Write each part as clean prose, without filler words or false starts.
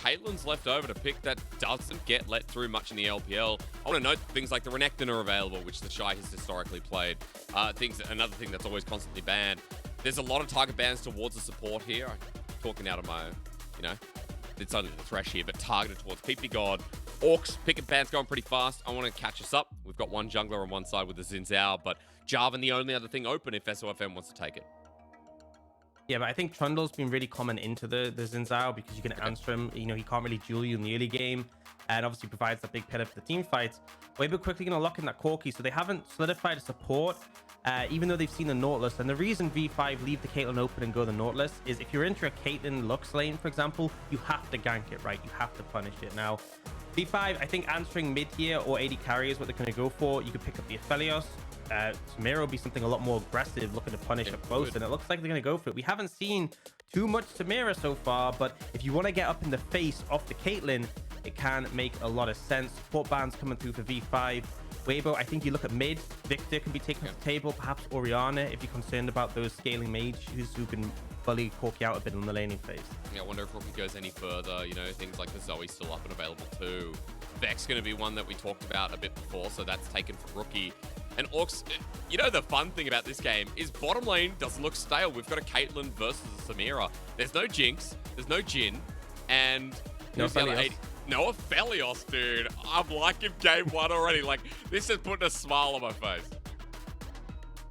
Caitlyn's left over to pick that doesn't get let through much in the LPL. I want to note things like the Renekton are available, which TheShy has historically played. Another thing that's always constantly banned. There's a lot of target bans towards the support here. I'm talking out of my, it's only the thresh here, but targeted towards ppgod. Aux, pick and ban's going pretty fast. I want to catch us up. We've got one jungler on one side with the Zhao, but Jarvan the only other thing open if Sofm wants to take it. Yeah, but I think Trundle's been really common into the Zhao because you can answer him. He can't really duel you in the early game, and obviously provides that big pillar for the team fights. Weibo quickly going to lock in that Corki, so they haven't solidified a support, even though they've seen the Nautilus. And the reason V5 leave the Caitlyn open and go the Nautilus is if you're into a Caitlyn Lux lane, for example, you have to gank it, right? You have to punish it. Now, V5, I think answering mid here or AD carry is what they're going to go for. You could pick up the Aphelios. Samira will be something a lot more aggressive, looking to punish up close, and it looks like they're going to go for it. We haven't seen too much Samira so far, but if you want to get up in the face of the Caitlyn, it can make a lot of sense. Support bans coming through for V5. Weibo, I think you look at mid. Viktor can be taken off the table, perhaps Orianna if you're concerned about those scaling mages who can bully Corki out a bit on the laning phase. Yeah, I wonder if Rookie goes any further. Things like the Zoe still up and available too. Vex going to be one that we talked about a bit before, so that's taken for Rookie. And Aux, the fun thing about this game is bottom lane doesn't look stale. We've got a Caitlyn versus a Samira. There's no Jinx, there's no Jhin, and no Aphelios. No Aphelios, dude. I'm liking game one already. Like, this is putting a smile on my face.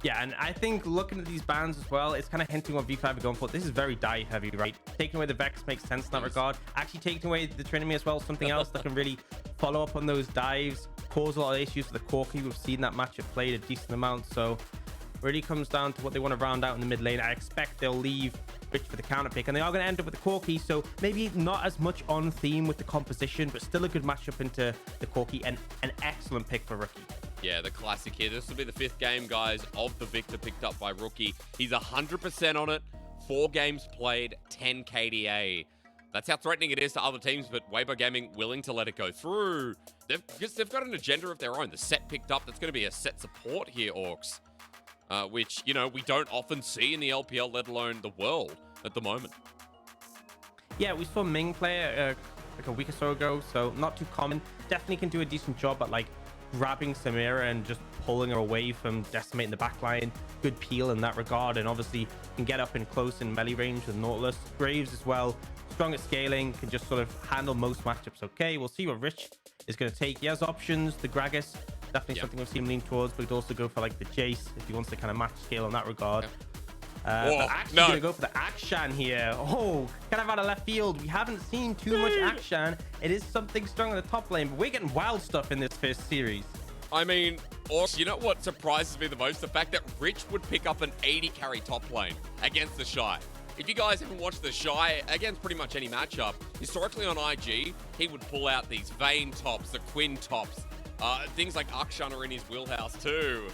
Yeah, and I think looking at these bans as well, it's kind of hinting what V5 are going for. This is very dive heavy, right? Taking away the Vex makes sense in that regard. Actually taking away the Trinity as well, something else that can really follow up on those dives, cause a lot of issues for the Corki. We've seen that matchup played a decent amount, so really comes down to what they want to round out in the mid lane. I expect they'll leave Rich for the counter pick, and they are going to end up with the Corki, so maybe not as much on theme with the composition, but still a good matchup into the Corki, and an excellent pick for Rookie. Yeah, the classic here. This will be the 5th game, guys, of the Viktor picked up by Rookie. He's 100% on it. 4 games played, 10 KDA. That's how threatening it is to other teams, but Weibo Gaming willing to let it go through. Because they've got an agenda of their own. The set picked up, that's going to be a set support here, Aux. Which, we don't often see in the LPL, let alone the world at the moment. Yeah, we saw Ming play like a week or so ago, so not too common. Definitely can do a decent job at grabbing Samira and just pulling her away from decimating the backline. Good peel in that regard, and obviously can get up in close and melee range with Nautilus. Graves as well, strong at scaling, can just sort of handle most matchups okay. We'll see what Rich is going to take. He has options. The Gragas, definitely something we've seen him lean towards, but he'd also go for the Jace if he wants to kind of match scale in that regard. But actually going to go for the Akshan here. Oh, kind of out of left field. We haven't seen too much Akshan. It is something strong in the top lane, but we're getting wild stuff in this first series. I mean, or you know what surprises me the most? The fact that Rich would pick up an 80 carry top lane against TheShy. If you guys haven't watched TheShy against pretty much any matchup, historically on IG, he would pull out these Vayne tops, the Quinn tops, things like Akshan are in his wheelhouse too.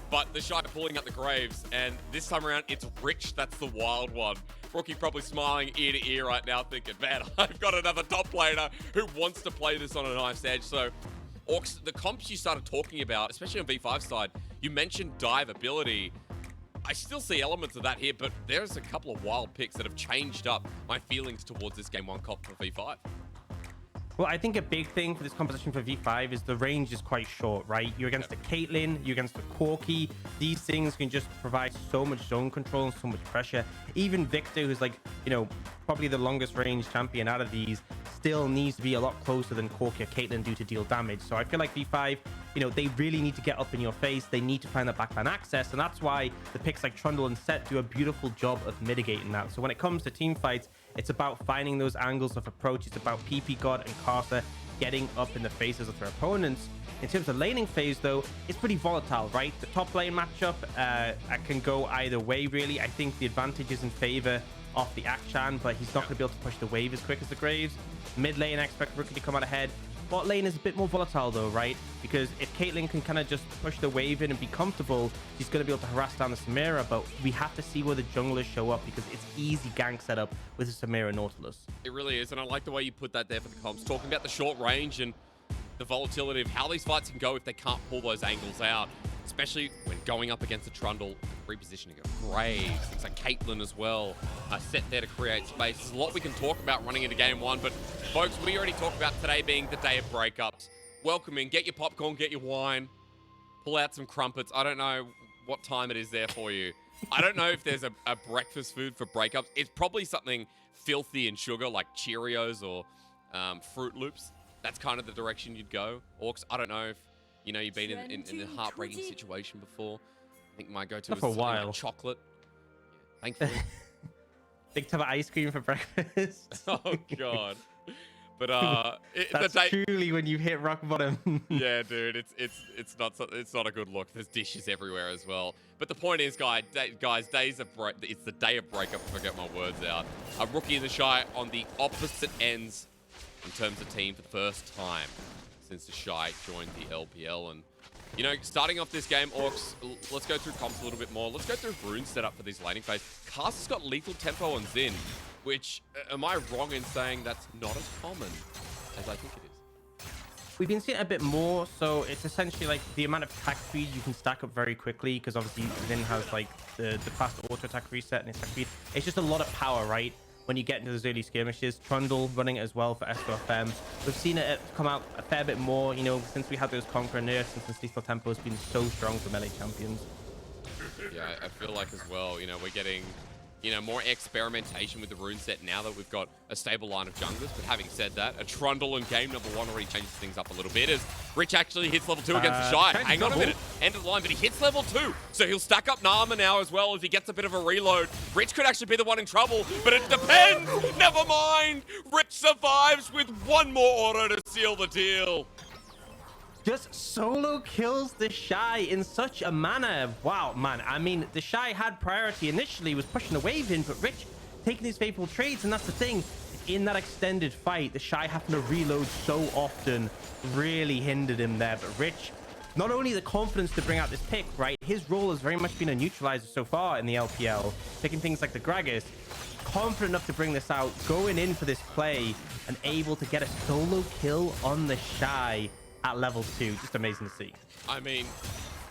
But TheShy pulling out the Graves, and this time around, it's Rich that's the wild one. Rookie probably smiling ear to ear right now, thinking, man, I've got another top laner who wants to play this on a nice edge. So, Aux, the comps you started talking about, especially on V5 side, you mentioned dive ability. I still see elements of that here, but there's a couple of wild picks that have changed up my feelings towards this Game 1 comp for V5. Well, I think a big thing for this composition for V5 is the range is quite short, right? You're against the Caitlyn, you're against the Corki. These things can just provide so much zone control and so much pressure. Even Viktor, who's probably the longest range champion out of these, still needs to be a lot closer than Corki or Caitlyn do to deal damage. So I feel like V5, they really need to get up in your face. They need to find that backline access, and that's why the picks like Trundle and Set do a beautiful job of mitigating that. So when it comes to team fights, it's about finding those angles of approach. It's about ppgod and Karsa getting up in the faces of their opponents. In terms of laning phase, though, it's pretty volatile, right? The top lane matchup can go either way, really. I think the advantage is in favor of the Akshan, but he's not going to be able to push the wave as quick as the Graves. Mid lane, I expect Rookie to come out ahead. Bot lane is a bit more volatile, though, right? Because if Caitlyn can kind of just push the wave in and be comfortable, she's going to be able to harass down the Samira, but we have to see where the junglers show up because it's easy gank setup with the Samira Nautilus. It really is, and I like the way you put that there for the comps. Talking about the short range and the volatility of how these fights can go if they can't pull those angles out. especially when going up against a Trundle, repositioning of Graves, things like Caitlyn as well, set there to create space. There's a lot we can talk about running into game one, but folks, we already talked about today being the day of breakups. Welcome in, get your popcorn, get your wine, pull out some crumpets. I don't know what time it is there for you. I don't know if there's a breakfast food for breakups. It's probably something filthy in sugar like Cheerios or Fruit Loops. That's kind of the direction you'd go. Aux, I don't know if you know you've been in a heartbreaking situation before. I think my go-to is something like chocolate. Yeah, thankfully. Big tub of ice cream for breakfast. Oh god. But that's truly when you hit rock bottom. Yeah, dude, it's not a good look. There's dishes everywhere as well. But the point is, guys, it's the day of breakup. If I get my words out. A rookie in TheShy on the opposite ends in terms of team for the first time since TheShy joined the LPL. And you know, starting off this game, Aux, let's go through comps a little bit more. Let's go through rune setup for this laning phase. Karsa's got lethal tempo on Xin, which, am I wrong in saying that's not as common as I think it is? We've been seeing it a bit more, so it's essentially like the amount of attack speed you can stack up very quickly, because obviously Xin has like the fast auto attack reset and attack speed. It's just a lot of power, right? When you get into those early skirmishes. Trundle running it as well for Sofm. We've seen it come out a fair bit more, you know, since we had those Conqueror nerfs, and since lethal tempo has been so strong for melee champions. Yeah, I feel like as well, you know, we're getting, you know, more experimentation with the rune set now that we've got a stable line of junglers. But having said that, a Trundle in game number one already changes things up a little bit as Rich actually hits level 2 against TheShy. Hang on a minute. End of the line, but he hits level 2. So he'll stack up Nama now as well as he gets a bit of a reload. Rich could actually be the one in trouble, but it depends. Never mind. Rich survives with one more auto to seal the deal. Just solo kills TheShy in such a manner. Wow, man. I mean, TheShy had priority initially, was pushing the wave in, but Rich taking his faithful trades, and that's the thing. In that extended fight, TheShy having to reload so often really hindered him there. But Rich, not only the confidence to bring out this pick, right? His role has very much been a neutralizer so far in the LPL, picking things like the Gragas. Confident enough to bring this out, going in for this play, and able to get a solo kill on TheShy at level 2. Just amazing to see. I mean,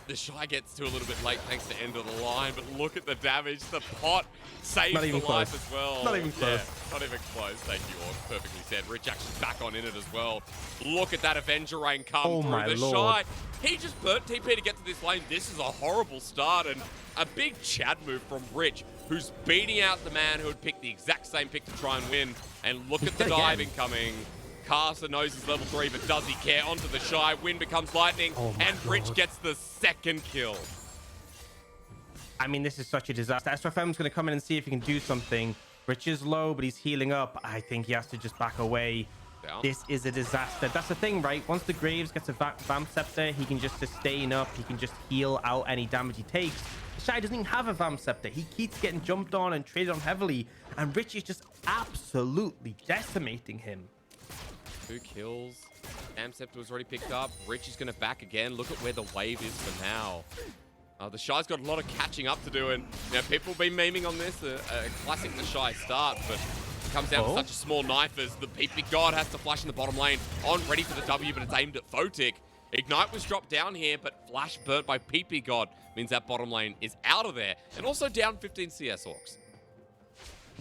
TheShy gets to a little bit late thanks to end of the line, but look at the damage. The pot saves the life as well. Not even close. Yeah, not even close. Thank you, Aux. Perfectly said. Rich actually back on in it as well. Look at that Avenger Rain come through. TheShy, he just burnt TP to get to this lane. This is a horrible start, and a big Chad move from Rich, who's beating out the man who had picked the exact same pick to try and win. And look at the dive incoming. Karsa knows he's level 3, but does he care? Onto TheShy. Win becomes lightning, and Rich gets the second kill. I mean, this is such a disaster. Sofm's going to come in and see if he can do something. Rich is low, but he's healing up. I think he has to just back away. Down. This is a disaster. That's the thing, right? Once the Graves gets a Vamp Scepter, he can just sustain up. He can just heal out any damage he takes. TheShy doesn't even have a Vamp Scepter. He keeps getting jumped on and traded on heavily, and Rich is just absolutely decimating him. 2 kills. Vamp Scepter was already picked up. Rich is going to back again. Look at where the wave is for now. TheShy's got a lot of catching up to do, and you know, people have been memeing on this. A classic TheShy start, but it comes down to such a small knife as the ppgod has to flash in the bottom lane. On ready for the W, but it's aimed at Photic. Ignite was dropped down here, but flash burnt by ppgod means that bottom lane is out of there. And also down 15 CS Aux.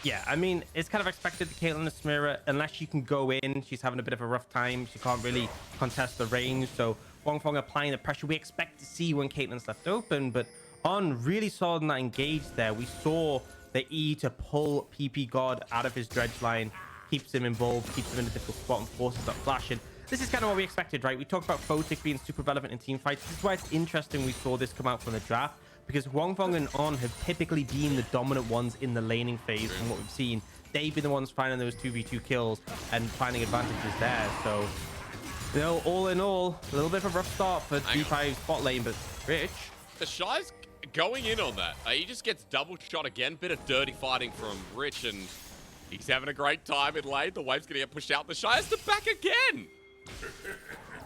Yeah, I mean, it's kind of expected to Caitlyn and Samira, unless she can go in. She's having a bit of a rough time. She can't really contest the range. So Huanfeng applying the pressure we expect to see when Caitlyn's left open. But On really solid in that engage there. We saw the E to pull ppgod out of his dredge line, keeps him involved, keeps him in a difficult spot, and forces that flash. And this is kind of what we expected, right? We talked about Photic being super relevant in team fights. This is why it's interesting we saw this come out from the draft, because Huanfeng and On have typically been the dominant ones in the laning phase from what we've seen. They've been the ones finding those 2v2 kills and finding advantages there. So, you know, all in all, a little bit of a rough start for D5's bot lane, but Rich. TheShy's going in on that. He just gets double shot again. Bit of dirty fighting from Rich, and he's having a great time in lane. The wave's gonna get pushed out. TheShy has to back again.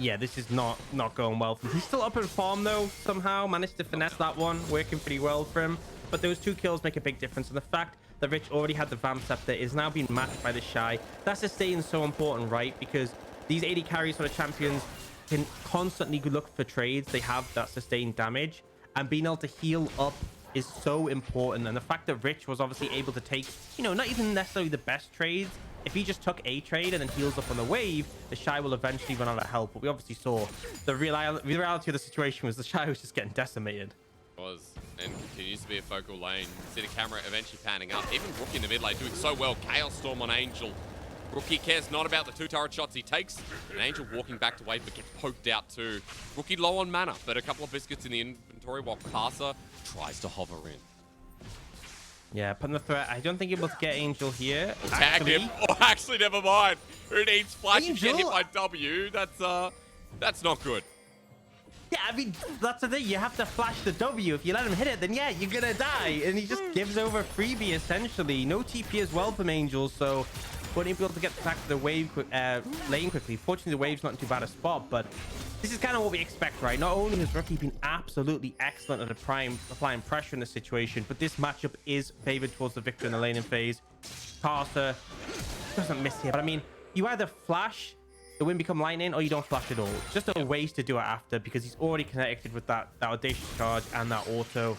Yeah, this is not going well for him. He's still up in farm though, somehow managed to finesse that one, working pretty well for him. But those 2 kills make a big difference, and the fact that Rich already had the Vamp Scepter is now being matched by TheShy. That's just staying so important, right? Because these AD carries for the champions, can constantly look for trades. They have that sustained damage, and being able to heal up is so important. And the fact that Rich was obviously able to take, you know, not even necessarily the best trades. If he just took a trade and then heals up on the wave, TheShy will eventually run out of help. But we obviously saw the reality of the situation was TheShy was just getting decimated. Was and continues to be a focal lane. See the camera eventually panning up. Even Rookie in the mid lane doing so well. Chaos Storm on Angel. Rookie cares not about the 2 turret shots he takes. And Angel walking back to wave, but gets poked out too. Rookie low on mana, but a couple of biscuits in the inventory while Karsa tries to hover in. Yeah, putting the threat. I don't think you're able to get Angel here. We'll tag him. Oh, actually, never mind. Who needs flash and get hit by W? That's not good. Yeah, I mean, that's the thing. You have to flash the W. If you let him hit it, then yeah, you're gonna die. And he just gives over freebie, essentially. No TP as well from Angel, so wouldn't be able to get back to the wave lane quickly. Fortunately, the wave's not in too bad a spot, but this is kind of what we expect, right? Not only has Rookie been absolutely excellent at applying pressure in this situation, but this matchup is favored towards the Viktor in the laning phase. Karsa doesn't miss here, but I mean, you either flash, the wind become lightning, or you don't flash at all. It's just a waste to do it after, because he's already connected with that audacious charge and that auto.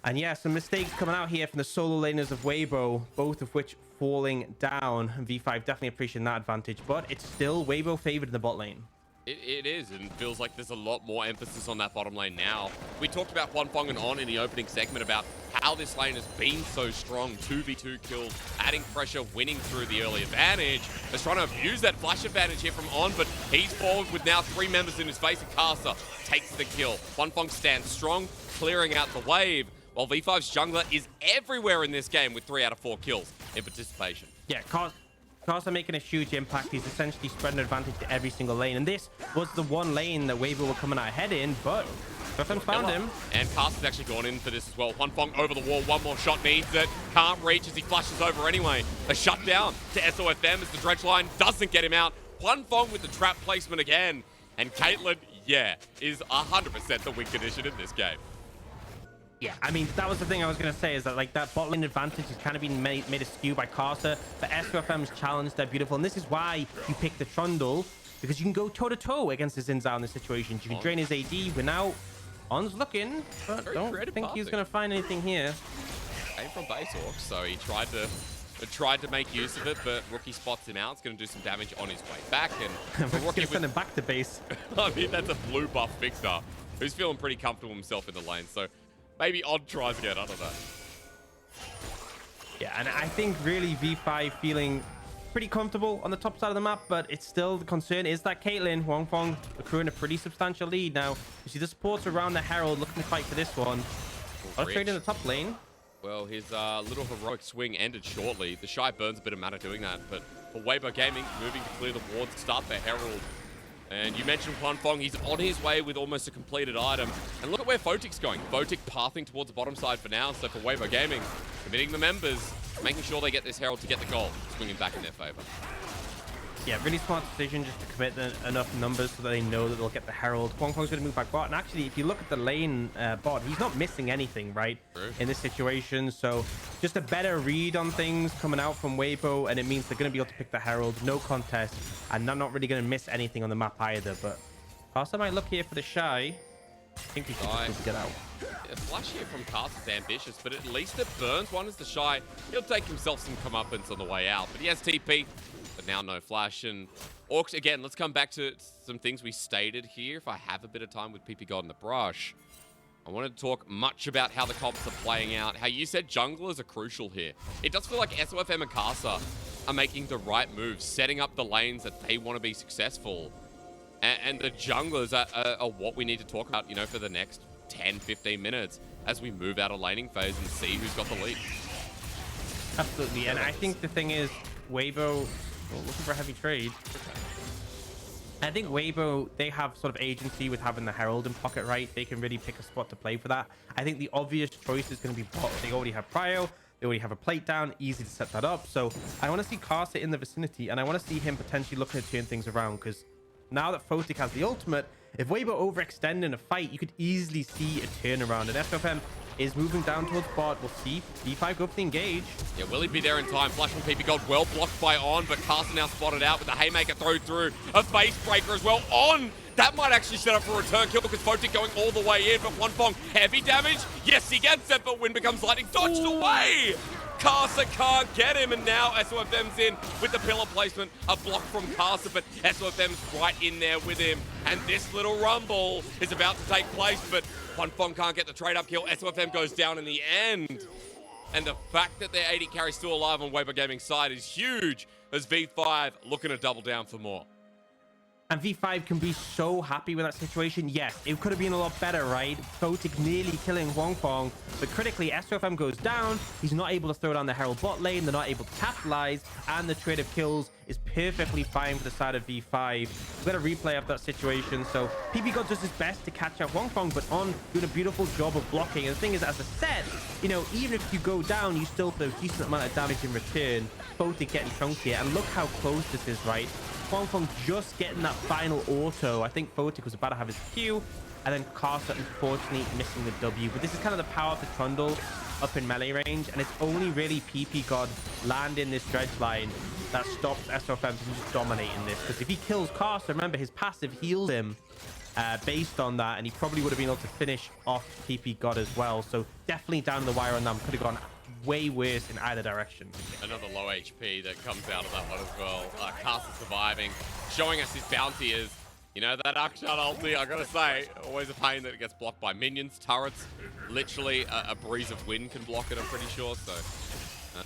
And yeah, some mistakes coming out here from the solo laners of Weibo, both of which falling down. And V5 definitely appreciating that advantage, but it's still Weibo favored in the bot lane. It is, and feels like there's a lot more emphasis on that bottom lane now. We talked about Huanfeng and On in the opening segment about how this lane has been so strong. 2v2 kills, adding pressure, winning through the early advantage. They're trying to abuse that flash advantage here from On, but he's forward with now 3 members in his face, and Karsa takes the kill. Huanfeng stands strong, clearing out the wave, while V5's jungler is everywhere in this game with 3 out of 4 kills in participation. Yeah, Karsa making a huge impact. He's essentially spreading advantage to every single lane. And this was the one lane that Weibo were coming out ahead in, but Sofm found him. And Karsa's actually gone in for this as well. Huanfeng over the wall. One more shot needs it. Can't reach as he flashes over anyway. A shutdown to Sofm as the dredge line doesn't get him out. Huanfeng with the trap placement again. And Caitlyn, yeah, is 100% the win condition in this game. Yeah, I mean, that was the thing I was going to say, is that like that bot lane advantage is kind of being made askew by Karsa. But Sofm's challenge, they're beautiful. And this is why you pick the Trundle, because you can go toe-to-toe against his Zhao in this situation. You can drain his AD. We're now On's looking, but don't think he's going to find anything here. Came from base Orcs, so he tried to make use of it, but Rookie spots him out. It's going to do some damage on his way back. And Rookie's going to send him back to base. I mean, that's a blue buff Viktor, who's feeling pretty comfortable himself in the lane. So maybe Odd tries again, I don't know. Yeah, and I think really V5 feeling pretty comfortable on the top side of the map, but it's still, the concern is that Caitlyn, Huanfeng accruing a pretty substantial lead now. You see the supports around the Herald looking to fight for this one. A lot of trade in the top lane. Well, his little heroic swing ended shortly. TheShy burns a bit of mana doing that, but for Weibo Gaming, moving to clear the wards, start the Herald. And you mentioned Huanfeng, he's on his way with almost a completed item. And look at where Photic's going. Photic pathing towards the bottom side for now. So for Weibo Gaming, committing the members, making sure they get this Herald to get the goal, swinging back in their favor. Yeah, really smart decision just to commit enough numbers so that they know that they'll get the Herald. Huanfeng's going to move back bot. And actually, if you look at the lane bot, he's not missing anything, right? True. In this situation. So just a better read on things coming out from Weibo, and it means they're going to be able to pick the Herald, no contest, and not really going to miss anything on the map either. But Karsa might look here for TheShy. I think he should just get out. Yeah, flash here from Karsa's ambitious, but at least it burns one as TheShy. He'll take himself some comeuppance on the way out, but he has TP. But now no flash. And Aux, again, let's come back to some things we stated here. If I have a bit of time with ppgod and the brush, I wanted to talk much about how the comps are playing out. How you said junglers are crucial here. It does feel like Sofm and Karsa are making the right moves, setting up the lanes that they want to be successful. And the junglers are what we need to talk about, you know, for the next 10, 15 minutes as we move out of laning phase and see who's got the lead. Absolutely. And I think the thing is, Weibo, looking for a heavy trade. I think Weibo, they have sort of agency with having the Herald in pocket, right? They can really pick a spot to play for that. I think the obvious choice is going to be bot. They already have Prio. They already have a plate down. Easy to set that up. So I want to see Karsa in the vicinity, and I want to see him potentially looking to turn things around, because now that Photic has the ultimate, if Weibo overextend in a fight, you could easily see a turnaround. And Sofm is moving down towards bot. We'll see V5 go for the engage. Yeah, will he be there in time? Flash from ppgod, well blocked by On, but Karsa now spotted out with the haymaker throw through. A face breaker as well. On! That might actually set up for a return kill because Photic going all the way in, but Huanfeng, heavy damage. Yes, he gets it, but Wind becomes lightning. Dodged away! Karsa can't get him, and now Sofm's in with the pillar placement. A block from Karsa, but Sofm's right in there with him. And this little rumble is about to take place, but Huanfeng can't get the trade-up kill. Sofm goes down in the end. And the fact that their AD carry still alive on Weibo Gaming's side is huge, as V5 looking to double down for more. And V5 can be so happy with that situation. Yes, it could have been a lot better, right? Photic nearly killing Huanfeng, but critically, Sofm goes down. He's not able to throw down the Herald bot lane. They're not able to capitalize, and the trade of kills is perfectly fine for the side of V5. We've got a replay of that situation. So ppgod does his best to catch out Huanfeng, but On doing a beautiful job of blocking. And the thing is, as a set, you know, even if you go down, you still do a decent amount of damage in return. Photic getting chunkier, and look how close this is, right? Huanfeng just getting that final auto. I think Photic was about to have his Q, and then Karsa unfortunately missing the W. But this is kind of the power of the Trundle up in melee range, and it's only really ppgod landing this dredge line that stops Sofm from just dominating this. Because if he kills Karsa, remember his passive healed him based on that, and he probably would have been able to finish off ppgod as well. So definitely down the wire on them. Could have gone way worse in either direction. Another low HP that comes out of that one as well. Karsa surviving, showing us his bounty is, you know, that Akshan ulti, I gotta say, always a pain that it gets blocked by minions, turrets. Literally a breeze of wind can block it, I'm pretty sure. So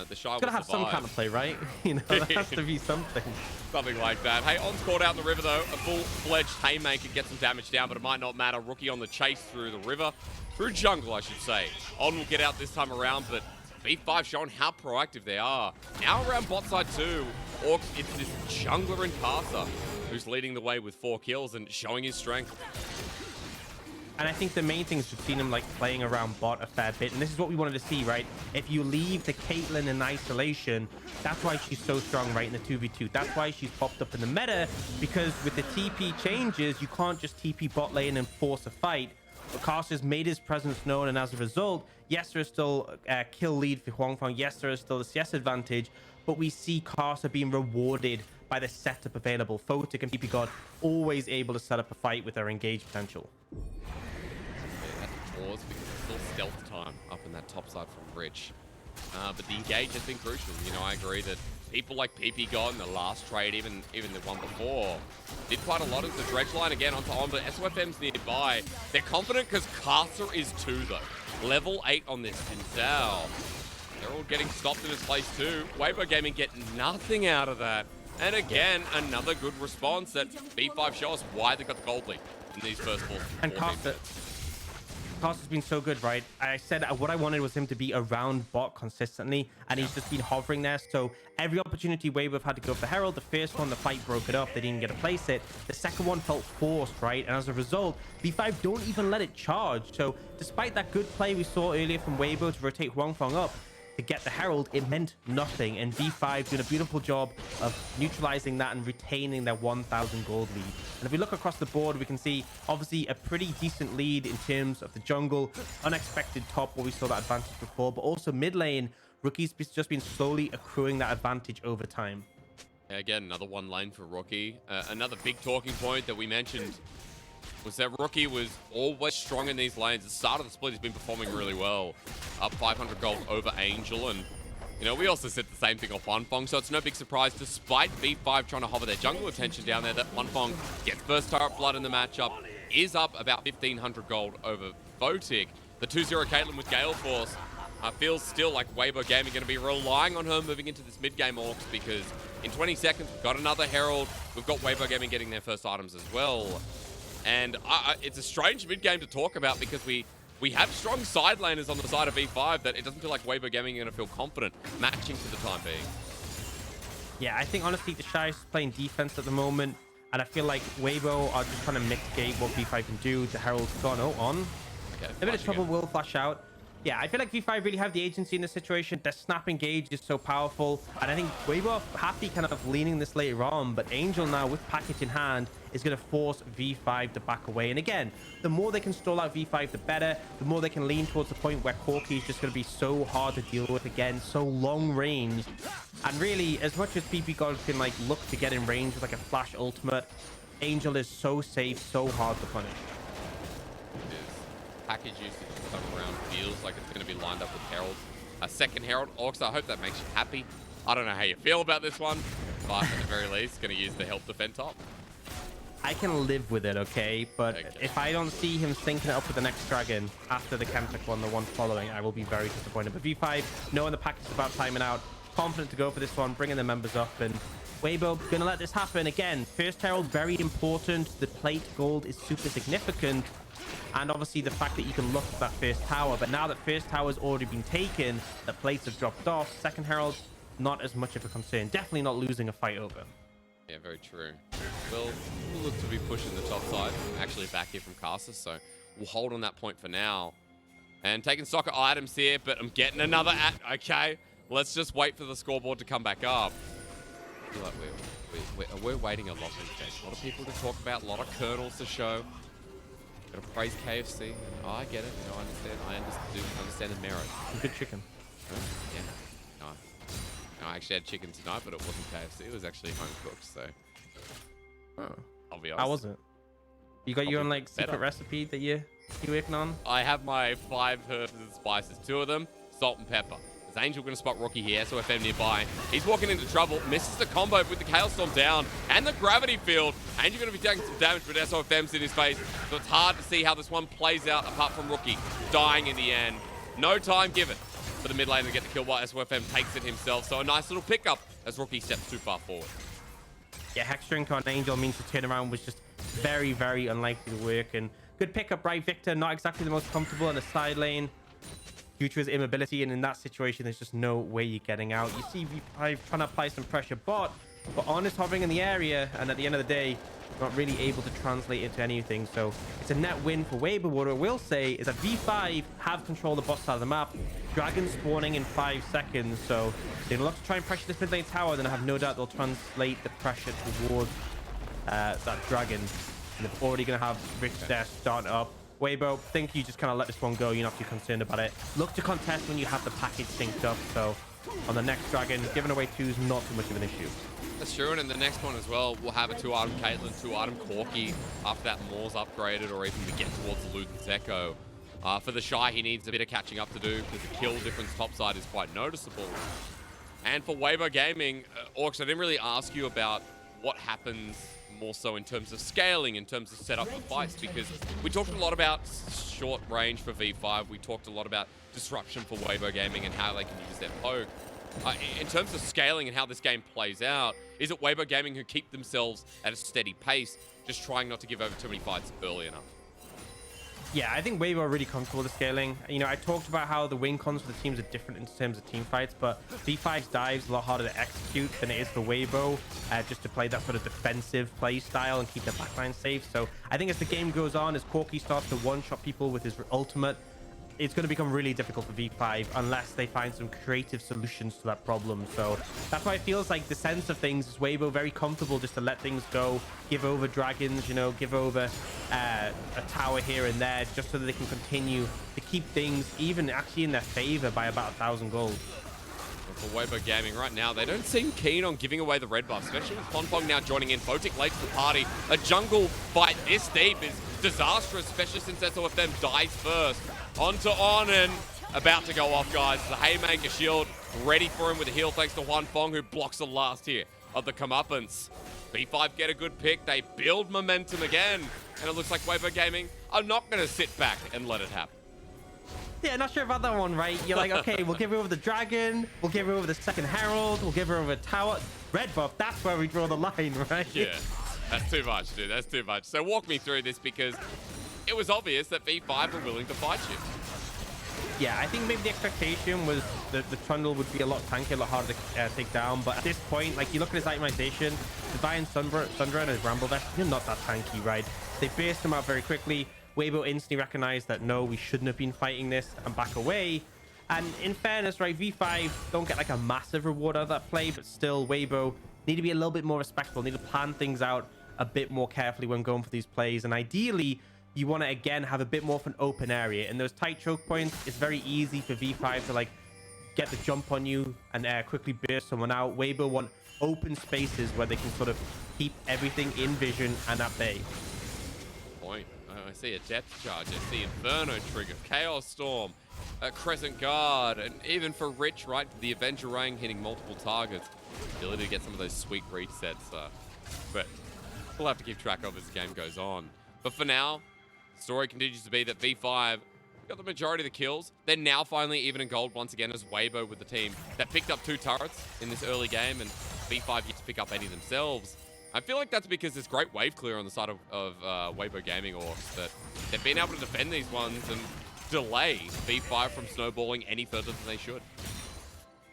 TheShy will gotta have survive. Some kind of play, right? You know, there has to be something. Something like that. Hey, On's caught out in the river though. A full-fledged haymaker gets some damage down, but it might not matter. Rookie on the chase through the river. Through jungle, I should say. On will get out this time around, but V5 showing how proactive they are. Now around bot side too, Aux, it's this jungler in Karsa who's leading the way with 4 kills and showing his strength. And I think the main thing is we've seen him like playing around bot a fair bit, and this is what we wanted to see, right? If you leave the Caitlyn in isolation, that's why she's so strong, right, in the 2v2. That's why she's popped up in the meta, because with the TP changes, you can't just TP bot lane and force a fight. But Karsa's made his presence known, and as a result, yes, there is still a kill lead for Huanfeng. Yes, there is still the CS advantage, but we see Karsa being rewarded by the setup available. Photic and ppgod always able to set up a fight with their engaged potential. Yeah, that's a pause because it's still stealth time up in that top side from Rich. But the engage has been crucial. You know, I agree that people like ppgod in the last trade, even the one before, did quite a lot of the dredge line again onto On, but Sofm's nearby. They're confident because Karsa is 2 though. Level 8 on this Zhao. They're all getting stopped in this place too. Weibo Gaming get nothing out of that. And again, another good response that V5 show us why they got the gold lead in these first 4 And Karsa's been so good, right? I said what I wanted was him to be around bot consistently, and he's just been hovering there. So every opportunity Weibo have had to go for Herald. The first one, the fight broke it up. They didn't get to place it. The second one felt forced, right? And as a result, V5 don't even let it charge. So despite that good play we saw earlier from Weibo to rotate Huanfeng up to get the Herald, it meant nothing. And V5 doing a beautiful job of neutralizing that and retaining their 1,000 gold lead. And if we look across the board, we can see obviously a pretty decent lead in terms of the jungle, unexpected top where we saw that advantage before, but also mid lane, Rookie's just been slowly accruing that advantage over time. Yeah, again, another one lane for Rookie. Another big talking point that we mentioned was that Rookie was always strong in these lanes. At the start of the split, he's been performing really well. Up 500 gold over Angel, and you know, we also said the same thing off Huanfeng, so it's no big surprise, despite V5 trying to hover their jungle attention down there, that Huanfeng gets first turret blood in the matchup, is up about 1,500 gold over Photic. The 2-0 Caitlyn with Gale Force feels still like Weibo Gaming going to be relying on her moving into this mid-game Aux, because in 20 seconds, we've got another Herald, we've got Weibo Gaming getting their first items as well. And it's a strange mid-game to talk about because we have strong side laners on the side of V5 that it doesn't feel like Weibo Gaming are going to feel confident matching for the time being. Yeah, I think honestly TheShy is playing defense at the moment, and I feel like Weibo are just trying to mitigate what V5 can do. The Herald's gone On. Okay, A bit of trouble again. will flash out. Yeah, I feel like V5 really have the agency in this situation. Their snap engage is so powerful. And I think Weibo are happy kind of leaning this later on. But Angel now with package in hand is going to force V5 to back away. And again, the more they can stall out V5, the better. The more they can lean towards the point where Corki is just going to be so hard to deal with again. So long range. And really, as much as ppgod can like look to get in range with like a flash ultimate, Angel is so safe, so hard to punish. Package usage this time around feels like it's going to be lined up with Herald. A second Herald. Aux, I hope that makes you happy. I don't know how you feel about this one, but at the very least, going to use the help defend top. I can live with it, okay? But Okay. if I don't see him syncing it up with the next dragon after the Chemtech one, the one following, I will be very disappointed. But V5, knowing the package is about timing out, confident to go for this one, bringing the members up, and Weibo gonna let this happen again. First Herald, very important. The plate gold is super significant. And obviously the fact that you can look at that first tower, but now that first tower has already been taken, the plates have dropped off. Second Herald, not as much of a concern. Definitely not losing a fight over. Yeah, very true. We'll look to be pushing the top side. Actually back here from Karsa, so we'll hold on that point for now. And taking stock of items here, but I'm getting another okay. Let's just wait for the scoreboard to come back up. I feel like we're waiting a lot these days. A lot of people to talk about, a lot of kernels to show. Gotta praise KFC. Oh, I get it. You know, I understand. I understand the merit. Good chicken. Yeah. No, I actually had chicken tonight, but it wasn't KFC. It was actually home cooked. So, I'll be honest. How was it? You got your own like secret better. recipe that you're working on? I have my 5 herbs and spices. 2 of them, salt and pepper. Is Angel going to spot Rocky here? Sofm nearby. He's walking into trouble. Misses the combo with the Hailstorm down and the gravity field. Angel going to be taking some damage, but Sofm's in his face. So it's hard to see how this one plays out apart from Rookie dying in the end. No time given for the mid lane to get the kill while Sofm takes it himself. So a nice little pickup as Rookie steps too far forward. Yeah, Hex Drink on Angel means the turnaround was just very, very unlikely to work. And good pickup, right? Viktor, not exactly the most comfortable in the side lane due to his immobility, and in that situation there's just no way you're getting out. You see V5 trying to apply some pressure, but Honest hovering in the area, and at the end of the day not really able to translate into anything. So it's a net win for Weibo. What I will say is that V5 have control of the bot side of the map. Dragon spawning in 5 seconds, so they'll look to try and pressure this mid lane tower, then I have no doubt they'll translate the pressure towards that dragon. And they're already going to have Rich there starting up. Weibo, think you just kind of let this one go. You're not too concerned about it. Look to contest when you have the package synced up. So on the next dragon, giving away 2 is not too much of an issue. That's true, and in the next one as well, we'll have a 2-item Caitlyn, 2-item Corki after that Moore's upgraded, or even we get towards the Luden's Echo. For TheShy, he needs a bit of catching up to do because the kill difference topside is quite noticeable. And for Weibo Gaming, Aux, I didn't really ask you about what happens more so in terms of scaling, in terms of setup for fights, because we talked a lot about short range for V5. We talked a lot about disruption for Weibo Gaming and how they can use their poke. In terms of scaling and how this game plays out, is it Weibo Gaming who keep themselves at a steady pace, just trying not to give over too many fights early enough? Yeah, I think Weibo are really comfortable with the scaling. You know, I talked about how the win cons for the teams are different in terms of team fights, but V5's dives a lot harder to execute than it is for Weibo, just to play that sort of defensive play style and keep their backline safe. So I think as the game goes on, as Corki starts to one-shot people with his ultimate, it's going to become really difficult for V5 unless they find some creative solutions to that problem. So that's why it feels like the sense of things is Weibo very comfortable just to let things go, give over dragons, you know, give over a tower here and there, just so that they can continue to keep things even actually in their favor by about 1,000 gold. For Weibo Gaming right now, they don't seem keen on giving away the red buff, especially with Huanfeng now joining in. Photic late to the party. A jungle fight this deep is disastrous, especially since Sofm dies first. On to Onin, about to go off, guys. The Haymaker shield ready for him with a heal thanks to Huanfeng, who blocks the last here of the comeuppance. V5 get a good pick. They build momentum again, and it looks like Weibo Gaming are not going to sit back and let it happen. Yeah, not sure about that one, right? You're like, okay, we'll give her over the dragon, we'll give her over the second herald, we'll give her over tower. Red buff, that's where we draw the line, right? Yeah, that's too much, dude. That's too much. So walk me through this, because it was obvious that V5 were willing to fight you. Yeah, I think maybe the expectation was that the Trundle would be a lot tankier, a lot harder to take down. But at this point, like, you look at his itemization, Divine Sundra and his Ramble Vest, you're not that tanky, right? They burst him out very quickly. Weibo instantly recognized that, no, we shouldn't have been fighting this, and back away. And in fairness, right, V5 don't get like a massive reward out of that play, but still, Weibo need to be a little bit more respectful, need to plan things out a bit more carefully when going for these plays. And ideally, you want to, again, have a bit more of an open area. In those tight choke points, it's very easy for V5 to, like, get the jump on you and quickly burst someone out. Weibo want open spaces where they can sort of keep everything in vision and at bay. Point. I see a depth charge. I see Inferno trigger, Chaos Storm, a Crescent Guard, and even for Rich, right, the Avenger Ring hitting multiple targets. Ability to get some of those sweet resets. But we'll have to keep track of as the game goes on. But for now, the story continues to be that V5 got the majority of the kills. They're now finally even in gold once again as Weibo with the team that picked up 2 turrets in this early game, and V5 yet to pick up any themselves. I feel like that's because there's great wave clear on the side of Weibo Gaming Orcs, that they've been able to defend these ones and delay V5 from snowballing any further than they should.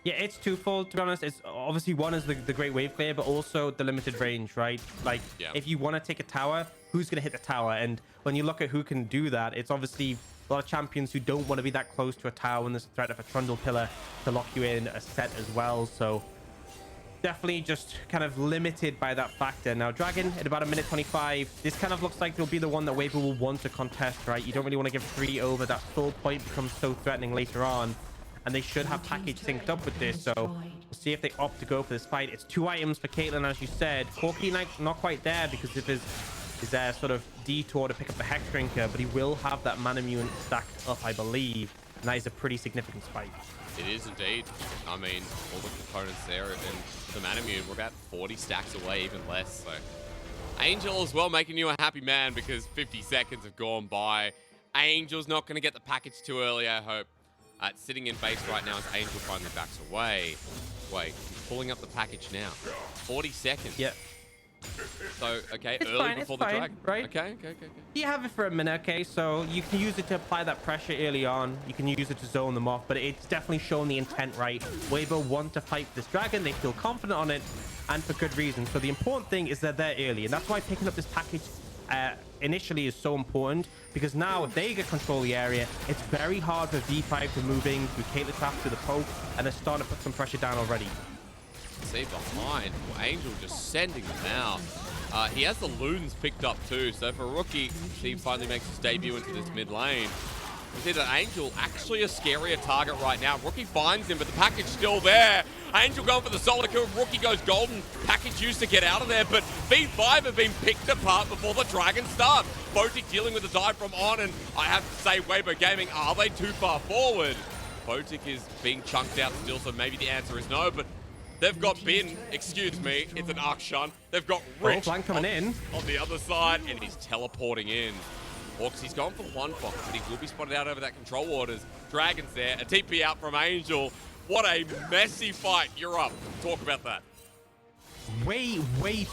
Yeah, it's twofold, to be honest. It's obviously, one is the great wave clear, but also the limited range, right? Like, if you want to take a tower, who's going to hit the tower? And when you look at who can do that, it's obviously a lot of champions who don't want to be that close to a tower when there's a threat of a Trundle pillar to lock you in a set as well. So definitely just kind of limited by that factor. Now, Dragon at about 1:25, this kind of looks like it'll be the one that Weibo will want to contest, right? You don't really want to give 3 over. That full point becomes so threatening later on. And they should have package synced up with this, so we'll see if they opt to go for this fight. It's 2 items for Caitlyn, as you said. Corki not quite there because of his sort of detour to pick up the Hex Drinker, but he will have that Mana Mune stacked up, I believe, and that is a pretty significant spike. It is indeed. I mean, all the components there, and the Mana Mune, we're about 40 stacks away, even less. So Angel as well making you a happy man because 50 seconds have gone by. Angel's not going to get the package too early, I hope. Sitting in base right now as Angel finally backs away. Wait, he's pulling up the package now. 40 seconds. Yep. So, okay, it's early fine, before it's the fine, drag. right? Okay. You have it for a minute, okay? So you can use it to apply that pressure early on. You can use it to zone them off, but it's definitely shown the intent, right? Weibo want to fight this dragon. They feel confident on it, and for good reason. So the important thing is that they're early, and that's why picking up this package initially is so important, because now if they get control of the area, it's very hard for V5 to move in through Caitlyn trap to the poke, and they're starting to put some pressure down already. See behind, Angel just sending them out. He has the Loons picked up too, so for a rookie, he finally makes his debut into this mid lane. You see that Angel actually a scarier target right now. Rookie finds him, but the package still there. Angel going for the solo kill. Rookie goes golden. Package used to get out of there, but V5 have been picked apart before the Dragon start. Photic dealing with the dive from On, and I have to say, Weibo Gaming, are they too far forward? Photic is being chunked out still, so maybe the answer is no, but they've got Bin, excuse me, it's an Akshan. They've got Rich coming in on the other side, and he's teleporting in. Hawks, he's going for Huanfeng, but he will be spotted out over that control waters. Dragon's there, a TP out from Angel. What a messy fight. You're up. Talk about that. Way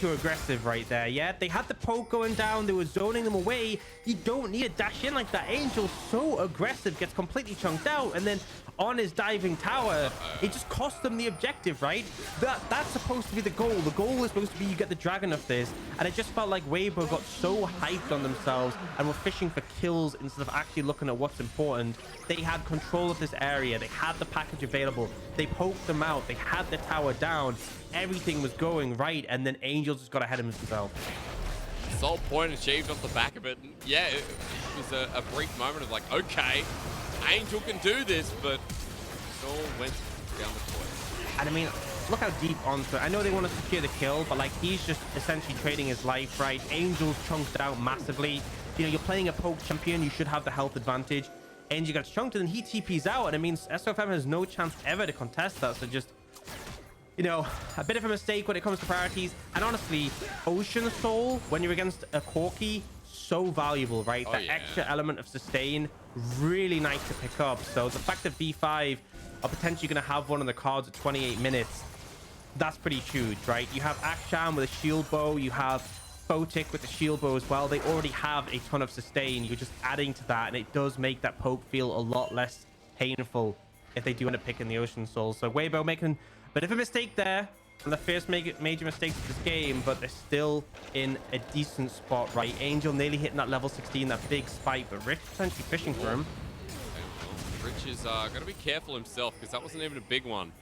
too aggressive right there. Yeah, they had the poke going down. They were zoning them away. You don't need to dash in like that. Angel's so aggressive, gets completely chunked out, and then on his diving tower, it just cost them the objective, right? That's supposed to be the goal. The goal is supposed to be you get the dragon of this, and it just felt like Weibo got so hyped on themselves and were fishing for kills instead of actually looking at what's important. They had control of this area. They had the package available. They poked them out. They had the tower down. Everything was going right, and then Angel just got ahead of himself. Sole point achieved off the back of it. And yeah, it was a brief moment of like, okay, Angel can do this, but it all went down the court. And I mean, look how deep onto it. I know they want to secure the kill, but like he's just essentially trading his life, right? Angel's chunked out massively. You know, you're playing a poke champion, you should have the health advantage. Angel gets chunked and then he TPs out, and it means Sofm has no chance ever to contest that. So just, you know, a bit of a mistake when it comes to priorities. And honestly, Ocean Soul, when you're against a Corki, so valuable, right? That extra element of sustain, really nice to pick up. So the fact that V5 are potentially going to have one on the cards at 28 minutes, that's pretty huge, right? You have Akshan with a shield bow, you have Photic with the shield bow as well. They already have a ton of sustain. You're just adding to that, and it does make that poke feel a lot less painful if they do end up picking the Ocean Soul. So Weibo making a bit of a mistake there. of the first major mistakes of this game, but they're still in a decent spot, right? Angel nearly hitting that level 16, that big spike, but Rich potentially fishing for him. Rich is going to be careful himself because that wasn't even a big one.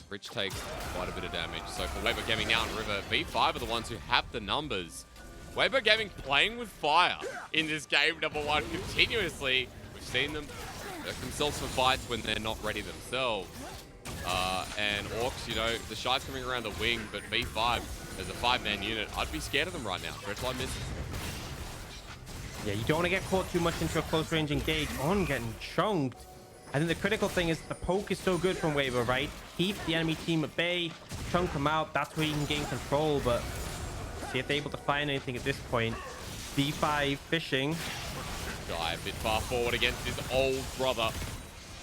Rich takes quite a bit of damage. So for Weibo Gaming now in River, V5 are the ones who have the numbers. Weibo Gaming playing with fire in this game, number one, continuously. We've seen them work themselves for fights when they're not ready themselves. And Aux, you know, the Shy's coming around the wing, but V5 as a 5-man unit, I'd be scared of them right now. Stretch line misses. Yeah, you don't want to get caught too much into a close range engage on getting chunked. I think the critical thing is the poke is so good from Weibo, right? Keep the enemy team at bay, chunk them out. That's where you can gain control, but see if they're able to find anything at this point. V5 fishing. Shy a bit far forward against his old brother.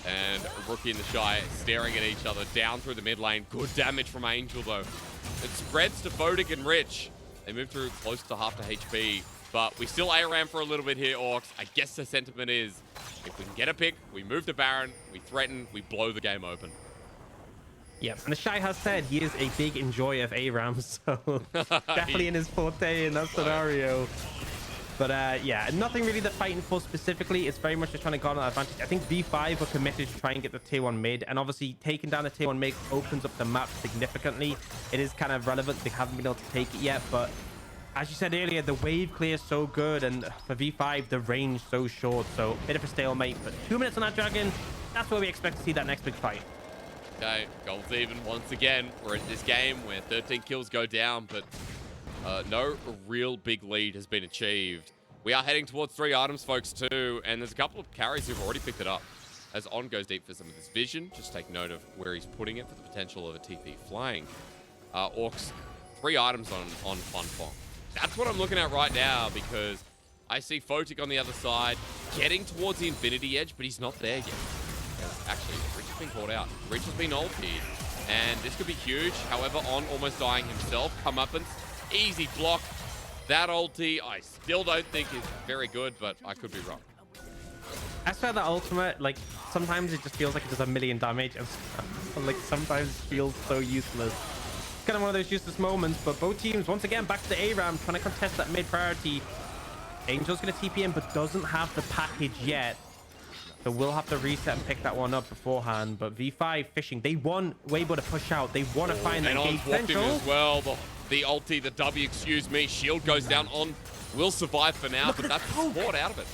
And Rookie and TheShy staring at each other down through the mid lane. Good damage from Angel, though. It spreads to Photic and Rich. They move through close to half the HP. But we still ARAM for a little bit here, Aux. I guess the sentiment is, if we can get a pick, we move to Baron, we threaten, we blow the game open. Yep, and TheShy has said he is a big enjoyer of ARAM, so definitely in his forte in that scenario. But yeah, nothing really they're fighting for specifically. It's very much just trying to guard on that advantage. I think V5 were committed to try and get the tier 1 mid, and obviously taking down the tier 1 mid opens up the map significantly. It is kind of relevant. They haven't been able to take it yet, but as you said earlier, the wave clear is so good, and for V5, the range so short, so a bit of a stalemate. But 2 minutes on that dragon, that's where we expect to see that next big fight. Okay, goals even once again. We're at this game where 13 kills go down, but no real big lead has been achieved. We are heading towards 3 items, folks, too, and there's a couple of carries who've already picked it up. As On goes deep for some of this vision, just take note of where he's putting it for the potential of a TP flying. Aux, 3 items on Huanfeng. That's what I'm looking at right now, because I see Photic on the other side getting towards the Infinity Edge, but he's not there yet. Actually, Rich has been caught out. Rich has been ultied, and this could be huge. However, On almost dying himself. Comeuppance, easy block. That ulti, I still don't think is very good, but I could be wrong. As for the ultimate, like, sometimes it just feels like it does a million damage, and like sometimes it feels so useless. Kind of one of those useless moments, but both teams once again back to the ARAM trying to contest that mid priority. Angel's going to TP in but doesn't have the package yet, so we'll have to reset and pick that one up beforehand. But V5 fishing, they want Weibo to push out, they want to find that engage potential as well. The ulti, the W, excuse me, shield goes down. On will survive for now, but that's the sport out of it.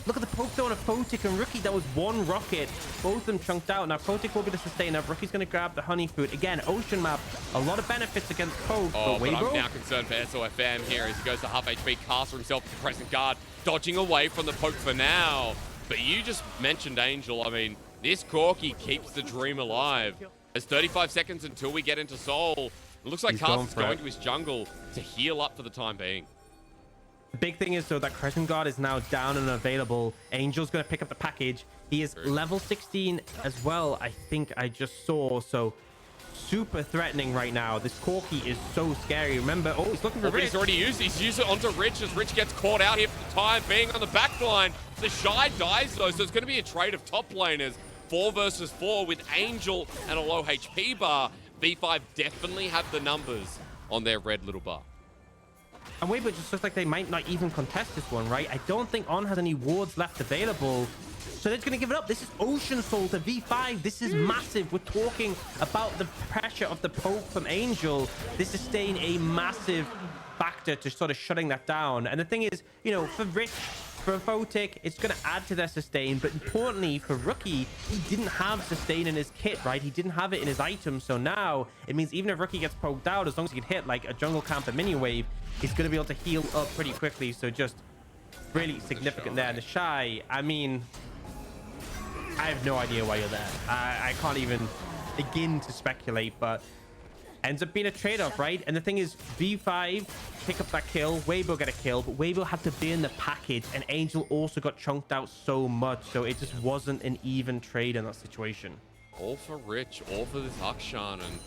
Look at the poke though on a Photic and Rookie. That was one rocket. Both of them chunked out. Now Photic will be the sustainer. Rookie's going to grab the honey food. Again, ocean map. A lot of benefits against poke. Oh, but I'm now concerned for Sofm here as he goes to half HP. Karsa himself with the crescent guard. Dodging away from the poke for now. But you just mentioned Angel. I mean, this Corki keeps the dream alive. There's 35 seconds until we get into Soul. It looks like Karsa's going to his jungle to heal up for the time being. The big thing is, though, that Crescent Guard is now down and available. Angel's going to pick up the package. He is level 16 as well, I think I just saw. So, super threatening right now. This Corki is so scary. Remember, oh, he's looking for Rich. He's already used it. He's used it onto Rich as Rich gets caught out here for the time being on the back line. TheShy dies, though, so it's going to be a trade of top laners. 4 versus 4 with Angel and a low HP bar. V5 definitely have the numbers on their red little bar. And Weibo just looks like they might not even contest this one, right? I don't think On has any wards left available. So they're going to give it up. This is Ocean Soul to V5. This is massive. We're talking about the pressure of the poke from Angel. This is staying a massive factor to sort of shutting that down. And the thing is, you know, for Rich, for Photic, it's going to add to their sustain. But importantly, for Rookie, he didn't have sustain in his kit, right? He didn't have it in his item. So now it means even if Rookie gets poked out, as long as he can hit like a jungle camp, a mini wave, he's going to be able to heal up pretty quickly. So just really significant there. And TheShy, I mean, I have no idea why you're there. I can't even begin to speculate, but ends up being a trade-off, right? And the thing is, V5 pick up that kill, Weibo get a kill, but Weibo had to be in the package, and Angel also got chunked out so much, so it just wasn't an even trade in that situation. All for Rich, all for this Akshan, and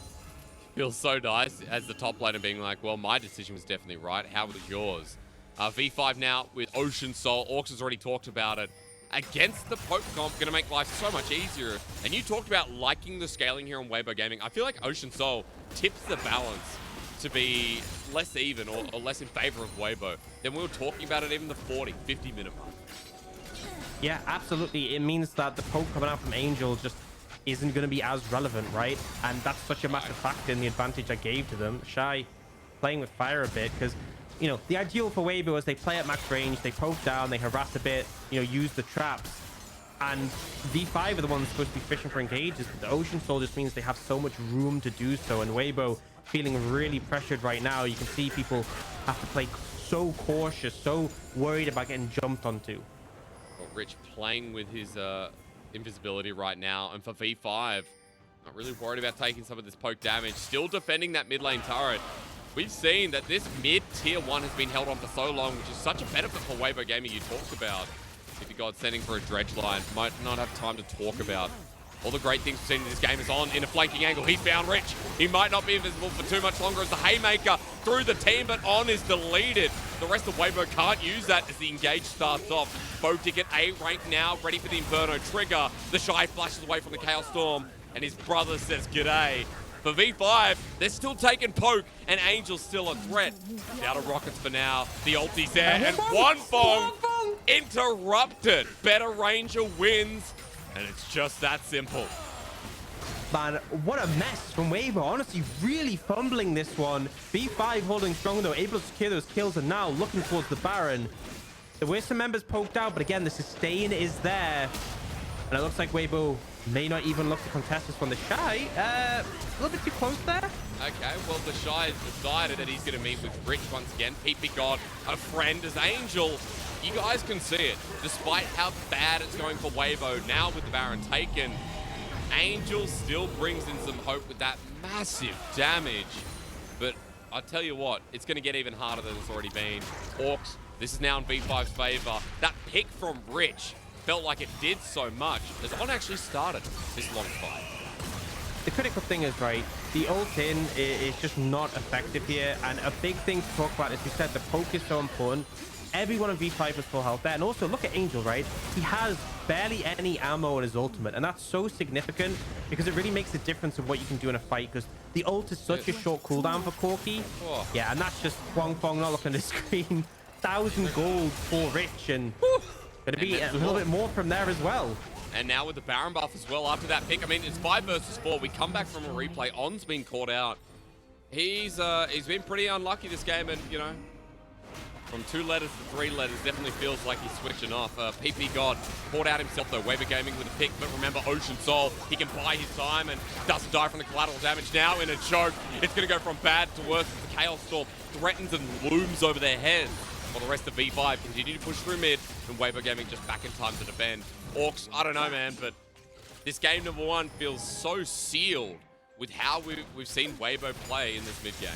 feels so nice as the top laner being like, well, my decision was definitely right. How was yours? V5 now with Ocean Soul. Aux has already talked about it. Against the poke comp, going to make life so much easier. And you talked about liking the scaling here on Weibo Gaming. I feel like Ocean Soul tips the balance to be less even or less in favor of Weibo, then we were talking about it even the 40, 50-minute mark. Yeah, absolutely. It means that the poke coming out from Angel just isn't going to be as relevant, right? And that's such a massive factor in the advantage I gave to them. Shy playing with fire a bit because, you know, the ideal for Weibo is they play at max range, they poke down, they harass a bit, you know, use the traps. And V5 are the ones supposed to be fishing for engages, but the Ocean Soul just means they have so much room to do so. And Weibo feeling really pressured right now. You can see people have to play so cautious, so worried about getting jumped onto. Well, Rich playing with his invisibility right now, and for V5, not really worried about taking some of this poke damage. Still defending that mid lane turret. We've seen that this mid tier 1 has been held on for so long, which is such a benefit for Weibo Gaming. You talked about ppgod sending for a dredge line. Might not have time to talk about all the great things we've seen in this game. Is on in a flanking angle. He found Rich. He might not be invisible for too much longer as the haymaker through the team, but On is deleted. The rest of Weibo can't use that as the engage starts off. Photic at A rank now, ready for the Inferno trigger. TheShy flashes away from the Chaos Storm, and his brother says g'day. For V5, they're still taking poke, and Angel's still a threat. Out of rockets for now. The ulti's there, and Huanfeng interrupted. Better Ranger wins, and it's just that simple. Man, what a mess from Weibo. Honestly, really fumbling this one. V5 holding strong though, able to secure those kills, and now looking towards the Baron. There were some members poked out, but again, the sustain is there. And it looks like Weibo may not even look to contest this one. TheShy, a little bit too close there. Okay, well, TheShy has decided that he's going to meet with Rich once again. ppgod, a friend as Angel. You guys can see it. Despite how bad it's going for Weibo, now with the Baron taken, Angel still brings in some hope with that massive damage. But I'll tell you what, it's going to get even harder than it's already been. Aux, this is now in V5's favor. That pick from Rich felt like it did so much as On actually started this long fight. The critical thing is, right, the ult in is just not effective here. And a big thing to talk about, as we said, the poke is so important. Everyone on V5 is full health there. And also, look at Angel, right? He has barely any ammo in his ultimate. And that's so significant because it really makes a difference in what you can do in a fight. Because the ult is such a short cooldown for Corki. Oh. Yeah, and that's just Huanfeng not looking at the screen. 1,000 gold for Rich. And going to be a little bit more from there as well. And now with the Baron buff as well after that pick. I mean, it's 5 versus 4. We come back from a replay. On's been caught out. He's been pretty unlucky this game. And, you know, from 2 letters to 3 letters, definitely feels like he's switching off. ppgod caught out himself, though. Weibo Gaming with a pick. But remember, Ocean Soul, he can buy his time and doesn't die from the collateral damage. Now in a choke, it's going to go from bad to worse as the Chaos Storm threatens and looms over their heads. While the rest of V5 continue to push through mid, and Weibo Gaming just back in time to defend. Aux, I don't know, man, but this game number 1 feels so sealed with how we've seen Weibo play in this mid game.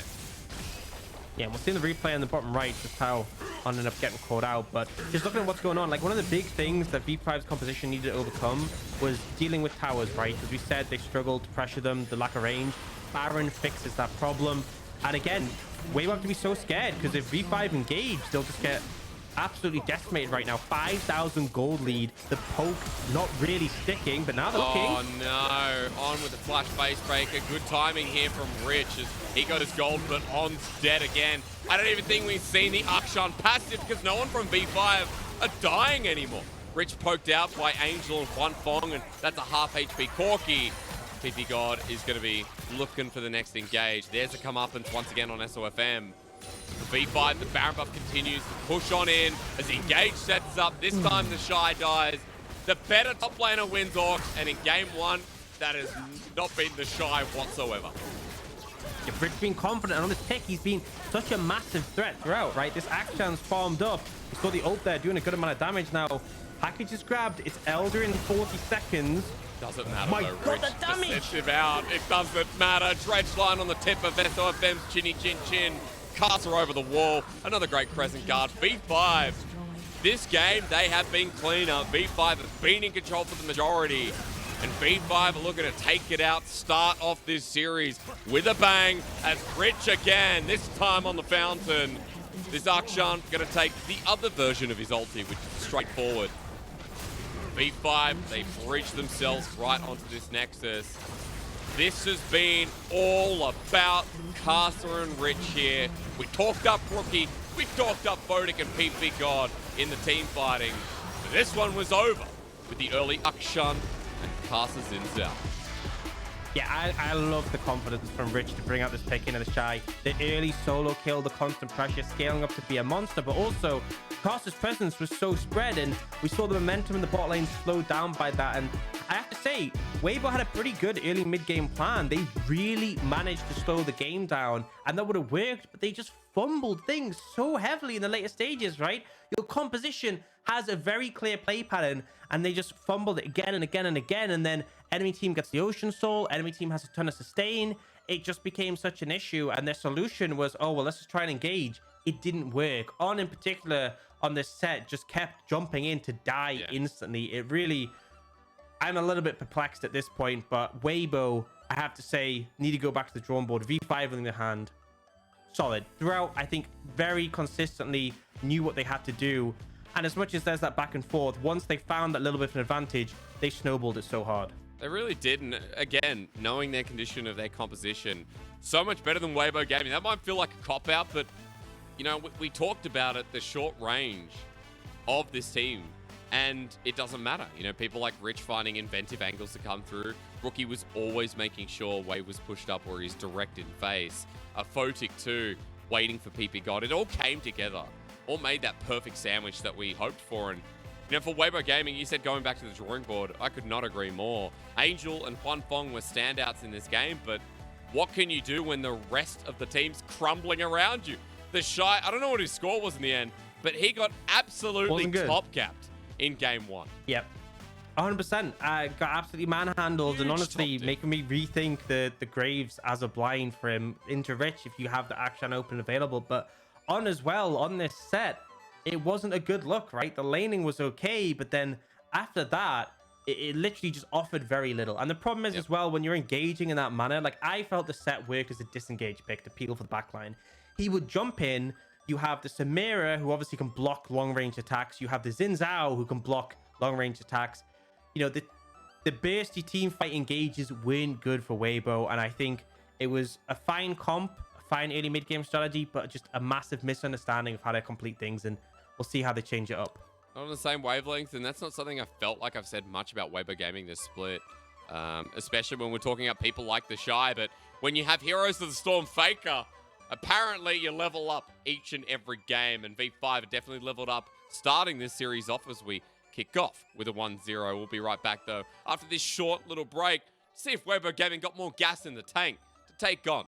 Yeah, we'll see in the replay on the bottom right just how On ended up getting caught out. But just looking at what's going on, like one of the big things that V5's composition needed to overcome was dealing with towers, right? As we said, they struggled to pressure them, the lack of range. Baron fixes that problem. And again, Weibo have to be so scared because if V5 engage, they'll just get absolutely decimated right now. 5,000 gold lead. The poke not really sticking, but now they're looking. Oh no, On with the flash face breaker. Good timing here from Rich as he got his gold, but On's dead again. I don't even think we've seen the Akshan passive because no one from V5 are dying anymore. Rich poked out by Angel and Huanfeng, and that's a half HP Corki. ppgod is going to be looking for the next engage. There's a comeuppance once again on Sofm. For V5, the Baron buff continues to push on in as the engage sets up. This time TheShy dies. The better top laner wins Aux, and in game 1, that has not been TheShy whatsoever. Yeah, Rich being confident, and on this pick, he's been such a massive threat throughout, right? This Akshan's farmed up. We saw the ult there doing a good amount of damage now. Package is grabbed. It's Elder in 40 seconds. Doesn't matter, My though, God, Rich. the damage! Sets him out. It doesn't matter. Dredge line on the tip of Sofm's chinny chin chin. Karsa over the wall. Another great crescent guard. V5. This game, they have been cleaner. V5 have been in control for the majority. And V5 are looking to take it out, start off this series with a bang as Rich again, this time on the fountain. This Akshan going to take the other version of his ulti, which is straightforward. V5, they bridge themselves right onto this Nexus. This has been all about Karsa and Rich here. We talked up Rookie, we talked up Photic and ppgod in the team fighting. But this one was over with the early Akshan and Karsa Zhao. Yeah, I love the confidence from Rich to bring out this pick into TheShy. The early solo kill, the constant pressure, scaling up to be a monster, but also Karsa's presence was so spread, and we saw the momentum in the bot lane slowed down by that. And I have to say, Weibo had a pretty good early mid-game plan. They really managed to slow the game down, and that would have worked, but they just fumbled things so heavily in the later stages, right? Your composition has a very clear play pattern, and they just fumbled it again and again and again, and then enemy team gets the Ocean Soul, enemy team has a ton of sustain. It just became such an issue, and their solution was, oh, well, let's just try and engage. It didn't work. On in particular, on this set, just kept jumping in to die instantly. It really... I'm a little bit perplexed at this point, but Weibo, I have to say, need to go back to the drawing board. V5 in the hand. Solid. Throughout, I think, very consistently knew what they had to do. And as much as there's that back and forth, once they found that little bit of an advantage, they snowballed it so hard. They really did, and again, knowing their condition of their composition, so much better than Weibo Gaming. That might feel like a cop-out, but, you know, we talked about it, the short range of this team, and it doesn't matter. You know, people like Rich finding inventive angles to come through. Rookie was always making sure Way was pushed up where he's direct in face. Photic too, waiting for ppgod. It all came together, all made that perfect sandwich that we hoped for. And you know, for Weibo Gaming, you said going back to the drawing board. I could not agree more. Angel and Huanfeng were standouts in this game, but what can you do when the rest of the team's crumbling around you? TheShy, I don't know what his score was in the end, but he got absolutely top-capped in game one. Yep. 100%. Got absolutely manhandled, and honestly making me rethink the Graves as a blind for him into Rich if you have the Akshan open available. But on as well, on this set, it wasn't a good look, right? The laning was okay, but then after that, it literally just offered very little. And the problem is as well, when you're engaging in that manner, like I felt the set work as a disengage pick to peel for the backline. He would jump in. You have the Samira, who obviously can block long-range attacks. You have the Zhao, who can block long-range attacks. You know, the bursty team fight engages weren't good for Weibo, and I think it was a fine comp, a fine early mid-game strategy, but just a massive misunderstanding of how to complete things, and we'll see how they change it up. Not on the same wavelength, and that's not something I felt like I've said much about Weibo Gaming this split, especially when we're talking about people like TheShy. But when you have Heroes of the Storm Faker, apparently you level up each and every game, and V5 have definitely leveled up starting this series off as we kick off with a 1-0. We'll be right back, though, after this short little break, to see if Weibo Gaming got more gas in the tank to take on